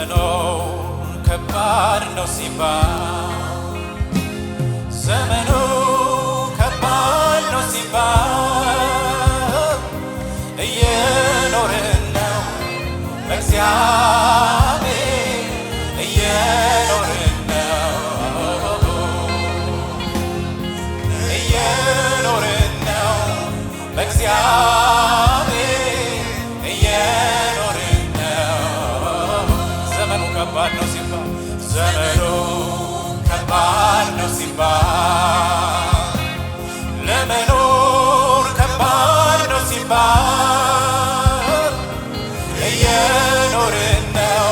ለመኖር ከባድ ነው ሲባል ዘመኑ ከባድ ነው ሲባል እየኖርን ነው በእግዚአብሔር እየኖርን ነው እየኖርን ነው በእግዚአብሔር እየኖርን ነው ዘመኑ ከባድ ነው ሲባል ዘመኑ ከባድ ነው ሲባል ለመኖር ከባድ ነው ሲባል እየኖርን ነው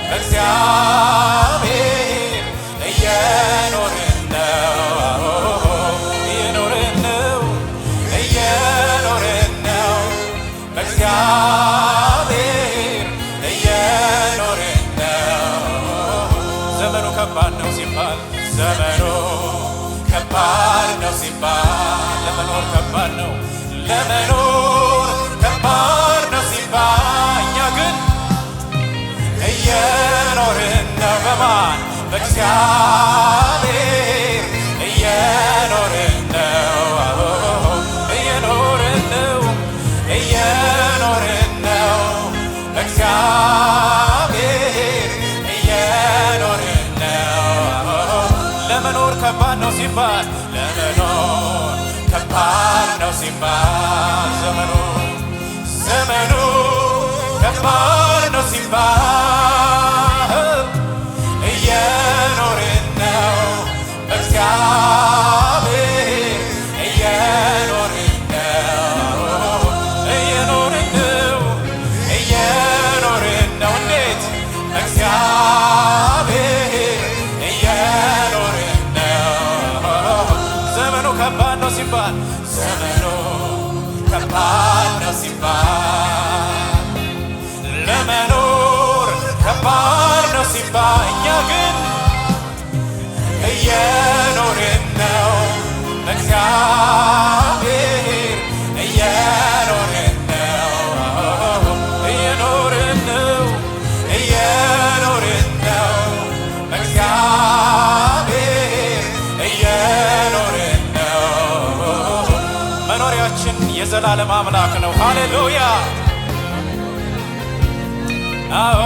በእግዚአብሔር እየኖርን ነው እየኖርን ነው እየኖርን ነው በእግዚአብሔር እየኖርን ነው ዘመኑ ከባድ ነው ሲባል ዘመኑ ከባድ ነው ሲባል ለመኖር ከባድ ነው ለመኖር ከባድ ነው ሲባል እኛ ግን እየኖርን ነው በማን በእግዚአብሔር እየኖርን ነው እየኖርን ነው እየኖርን ነው በእግዚአብሔር እየኖርን ነው ለመኖር ከባድ ነው ሲባል ለመኖር ከባድ ነው ሲባል ዘመኑ ከባድ ነው ሲባል እየኖርን ነው በእግዚአብሔር እየኖርን ነው እየኖርን ነው እየኖርን ነው እንዴት በእግዚአብሔር እየኖርን ነው ዘመኑ ከባድ ነው ሲባል ዘመኑ ከባድ ነው ሲባል ለመኖር ከባድ ነው ሲባል እኛ ግን እየኖርን ነው በእግዚአብሔር እየኖርን ነው እየኖርን ነው እየኖርን ነው በእግዚአብሔር እየኖርን ነው መኖሪያችን የዘላለም አምላክ ነው ሃሌሉያ አዎ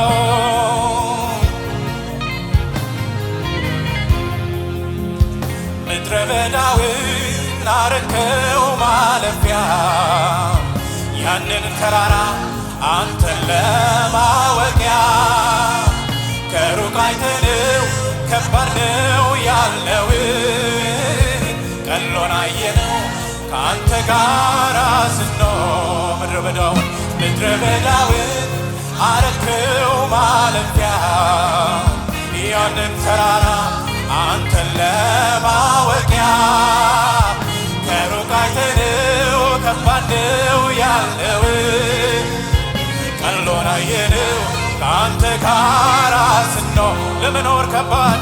ምድረ በዳውን አረከው ማለፊያ ያንን ተራራ አንተን ለማወቂያ ከሩቅ አይተነው ከባድ ነው ያልነው ቀሎን አየነው ከአንተ ጋር ስንኖር ምድረ በዳውን አረከው ማለፊያ ያንን ተራራ አንተን ለማወቂያ ከሩቅ አይተነው ከባድ ነው ያልነው ቀሎን አየነው ከአንተ ጋር ስንኖር ለመኖር ከባድ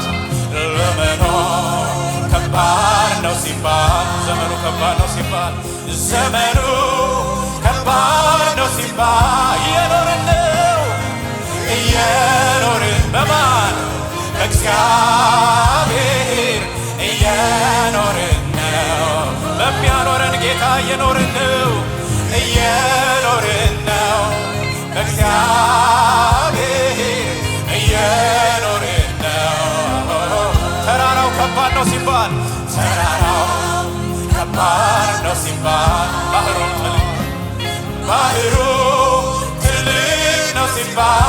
ነው ሲባል ዘመኑ ከባድ ነው ሲባል ዘመኑ ከባድ ነው ሲባል እየኖርን በማን በእግዚአብሔር እየኖርን ነው በሚያኖረን ጌታ እየኖርን ነው እየኖርን ነው በእግዚአብሔር እየኖርን ነው ተራራው ከባድ ነው ሲባል ተራራው ከባድ ነው ሲባል ባህሩ ትልቅ ነው ሲባል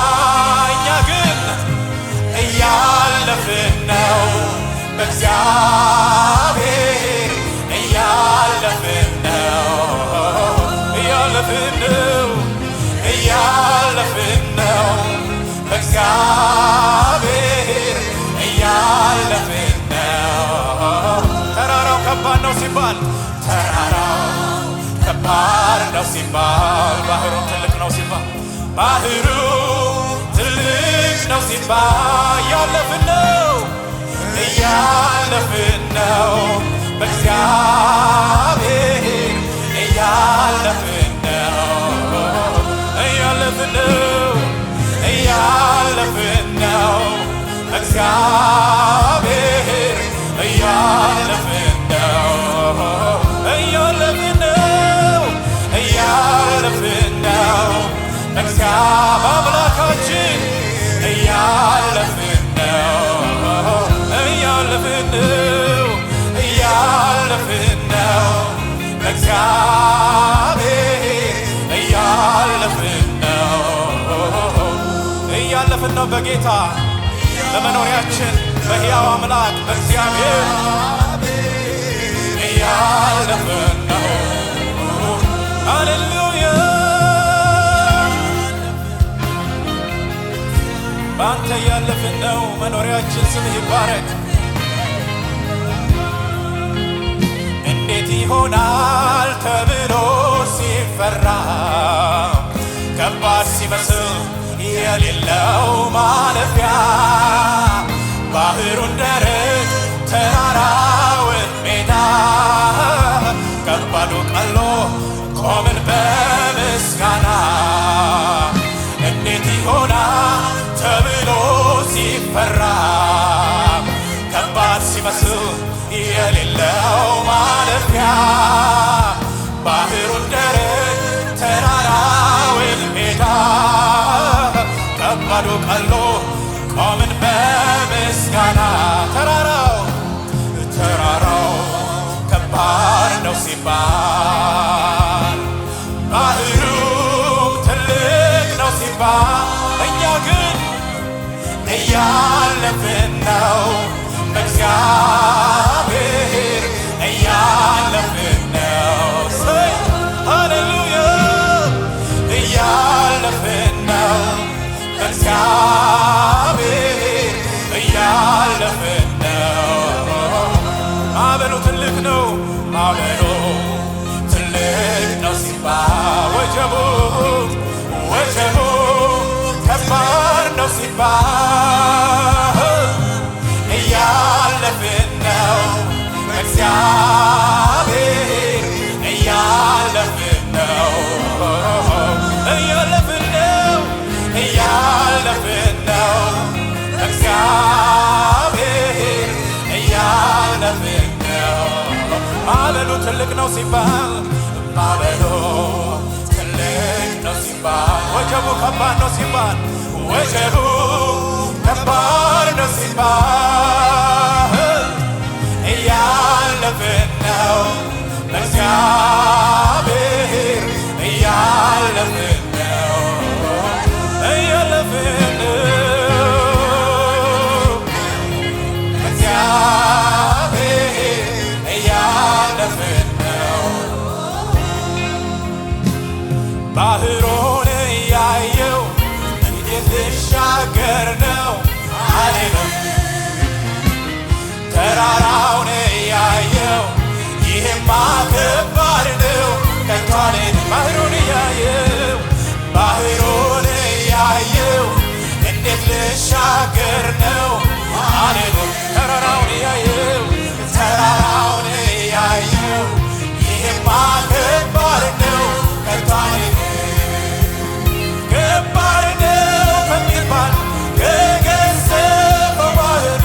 እኛ ግን እያለፍን ነው በእግዚአብሔር እያለፍን ነው እያለፍን ነው እያለፍን ነው በእግዚአብሔር እያለፍን ነው ተራራው ከባድ ነው ሲባል ተራራው ከባድ ነው ሲባል ባህሩ ትልቅ ነው ሲባል ባህሩ ትልቅ ነው ሲባል እያለፍን ነው በእግዚአብሔር እያለፍን ነው እያለፍን ነው እያለፍን ነው እግዚአብሔር እያለፍን ነው በጌታ በመኖሪያችን በሕያው አምላክ በእግዚአብሔር እያለፍን ነው። ሃሌሉያ በአንተ እያለፍን ነው መኖሪያችን ስምህ ይባረክ። እንዴት ይሆናል ተብሎ ሲፈራ ከባድ ሲመስል የሌለው ማለፊያ ባህሩን ደረቅ ተራራውን ሜዳ ከባዱ ቀሎ ቆምን በምስጋና እንዴት ይሆናል ተብሎ ሲፈራ ከባድ ሲመስል የሌለው ማለፊያ ባህሩን ደረቅ ተራራውን ሜዳ ከባዱ ቀሎ ቆምን በምስጋና ተራራው ከባድ ነው ሲባል ባህሩም ትልቅ ነው ሲባል እኛ ግን እያለፍን ነው እግዚአብሔር እያለፍን ነው። ሃሌሉያ እያለፍን ነው እግዚአብሔር እያለፍን ነው። ማዕበሉ ትልቅ ነው ሲባል ወጀቡ ከባድ ነው ሲባል እያለፍን ነው እግዚአብሔር እያለፍን ነው እግዚአብሔር እያለፍን ነው። ማዕበሉ ትልቅ ነው ሲባል ወጀቡ ከባድ ነው ሲባል እያለፍን ነው እግዚአብሔር እያለፍን ነው እግዚአብሔር እያለፍን ነው። ባህሩን እያየው እንዴት ልሻገር ነው አልልም። ተራራውን እያየው ይሄማ ከባድ ነው ከቶ አልልም። ባህሩን እያየው እንዴት ልሻገር ነው አልልም። ተራራውን እያየው ይሄማ ከባድ ነው ከቶ አልልም። ከባድ ነው ከሚባል ከገዘፈው ባህር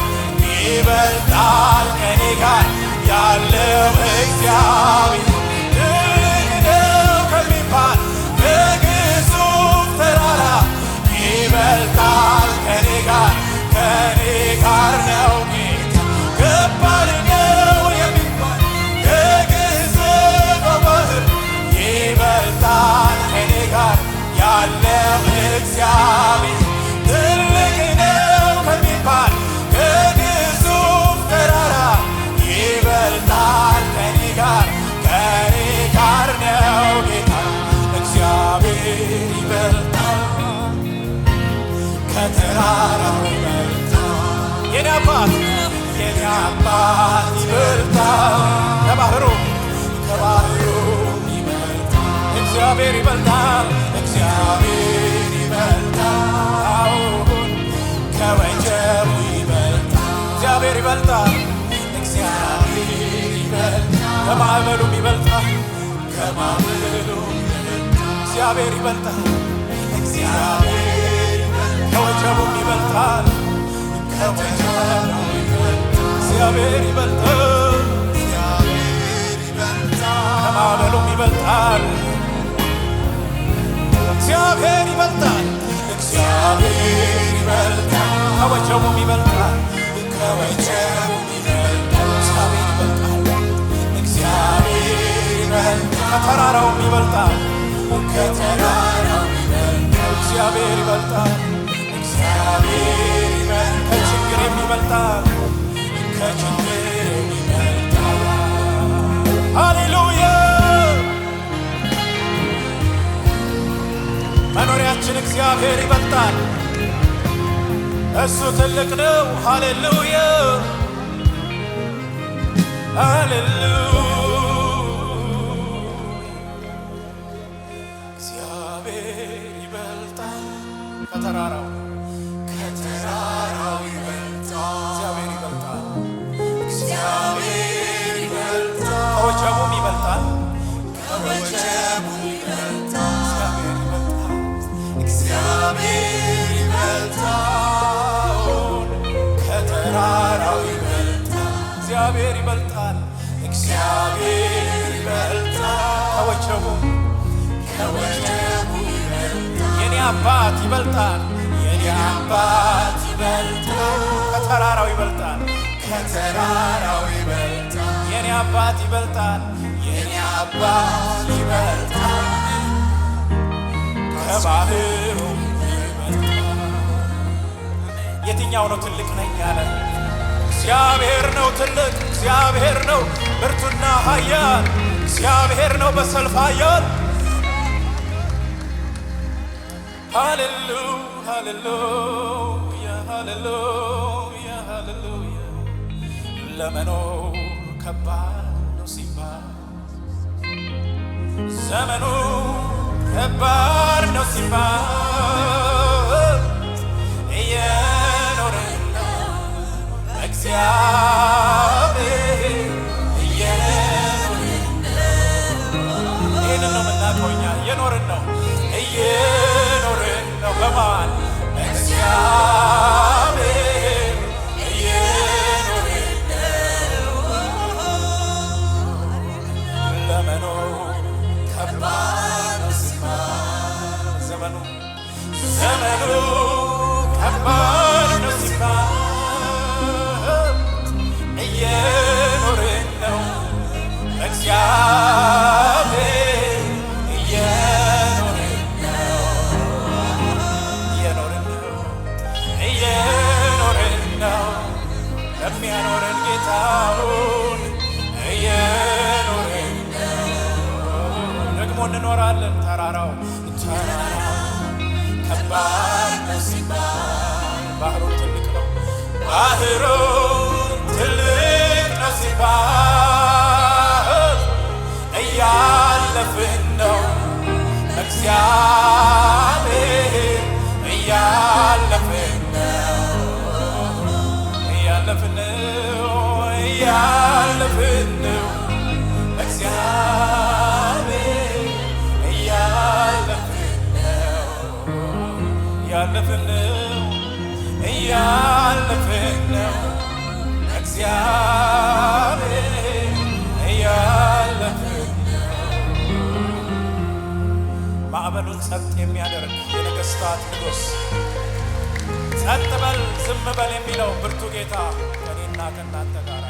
ይበልጣል ከኔ ጋር ያለው እግዚአብሔር። ትልቅ ነው ከሚባል ከግዙፍ ተራራ ይበልጣል ከኔ ጋር ነው ጌታ። ከባድ ነው የሚባል ከግዙፍ ባህር ይበልጣል ከኔ ጋር ያለው እግዚአብሔር። ትልቅ ነው ከሚባል ከግዙፍ ተራራ ይበልጣል ከኔ ጋር ነው ጌታ። እግዚአብሔር ይበልጣል ከተራራው ይበልጣል የኔ አባት ይበልጣል ከባህሩ ይበልጣል። እግዚአብሔር ይበልጣል ከወጀቡ ይበልጣል። እግዚአብሔር ይበልጣል ከማዕበሉም ይበልጣል እግዚአብሔር ይበልጣል ከወጀቡም ይበልጣል እግዚአብሔር ይበልጣል ከማዕበሉም ይበልጣል እግዚአብሔር ይበልጣል ከወጀቡም ይበልጣል ከተራራውም ይበልጣል እግዚአብሔር ይበልጣል እግዚአብሔር ይበልጣል ከችግርም ይበልጣል ከችግርም ይበልጣል ሃሌሉያ መኖሪያችን እግዚአብሔር ይበልጣል እሱ ትልቅ ነው ሃሌሉያ ሃሌሉያ እግዚአብሔር ይበልጣል ከተራራው ይበልጣል እግዚአብሔር ይበልጣል ከወጀቡም ይበልጣል እግዚአብሔር ይበልጣል ከተራራው ይበልጣል እግዚአብሔር ይበልጣል እግዚአብሔር ይበልጣል ከወጀቡም የኔ አባት ይበልጣል የኔ አባት ይበልጣል ከተራራው ይበልጣል የኔ አባት ይበልጣል የኔ አባት ይበልጣል ከባህሩ ይበልጣል የትኛው ነው ትልቅ ነኝ ያለ እግዚአብሔር ነው ትልቅ እግዚአብሔር ነው ብርቱና ኃያል እግዚአብሔር ነው በሰልፍ ኃያል ሃሌሉያ ሃሌሉያ ሃሌሉያ ሃሌሉያ ለመኖር ከባድ ነው ሲባል ዘመኑ ከባድ ነው ሲባል እየኖርን ነው እግዚአብሔር እየኖርን ነው ይህንን ነው የምናውቀው እኛ እየኖርን ነው በማን እግዚአብሔር እየኖርን ነው ለመኖር ከባድ ነው ሲባል ዘመኑ ከባድ ነው ሲባል እየኖርን ነው እግዚአብሔር እየኖርን ነው ለሚያኖረን ጌታውን እየኖርን ነው ደግሞ እንኖራለን ተራራው ከባድ ነው ሲባል ባህሩ ትልቅ ነው ሲባል እያለፍን ነው እግዚአብሔር እያለፍን ነው እግዚአብሔር እያለፍን ነው እግዚአብሔር እያለፍን ነው ማዕበሉን ጸጥ የሚያደርግ የነገሥታት ንጉሥ ጸጥ በል ዝም በል የሚለው ብርቱ ጌታ ከእኔና ከእናንተ ጋር